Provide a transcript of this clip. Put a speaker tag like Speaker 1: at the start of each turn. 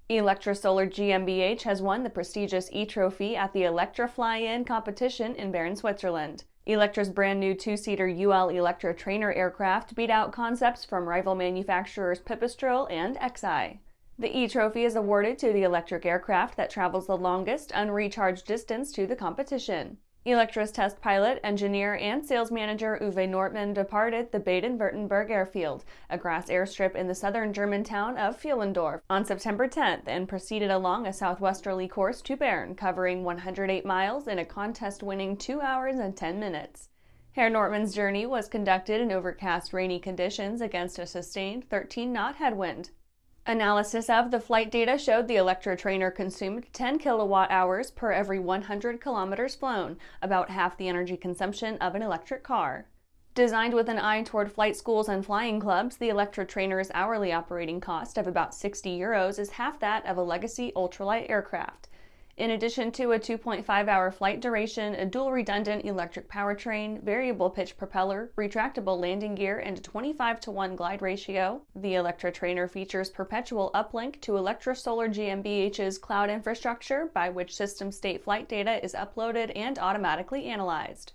Speaker 1: Elektra Solar GmbH has won the prestigious eTrophy at the Electrify-In competition in Bern, Switzerland. Elektra's brand new two-seater UL Elektra Trainer aircraft beat out concepts from rival manufacturers Pipistrel and X-eye. The eTrophy is awarded to the electric aircraft that travels the longest unrecharged distance to the competition. Elektra's test pilot, engineer, and sales manager Uwe Nortmann departed the Baden-Württemberg airfield, a grass airstrip in the southern German town of Pfullendorf, on September 10th and proceeded along a southwesterly course to Bern, covering 108 miles in a contest-winning 2 hours and 10 minutes. Herr Nortmann's journey was conducted in overcast, rainy conditions against a sustained 13-knot headwind. Analysis of the flight data showed the Elektra Trainer consumed 10 kilowatt-hours per every 100 kilometers flown, about half the energy consumption of an electric car. Designed with an eye toward flight schools and flying clubs, the Elektra Trainer's hourly operating cost of about €60 is half that of a legacy ultralight aircraft. In addition to a 2.5-hour flight duration, a dual-redundant electric powertrain, variable pitch propeller, retractable landing gear, and a 25-to-1 glide ratio, the Elektra Trainer features perpetual uplink to Elektra Solar GmbH's cloud infrastructure, by which system state flight data is uploaded and automatically analyzed.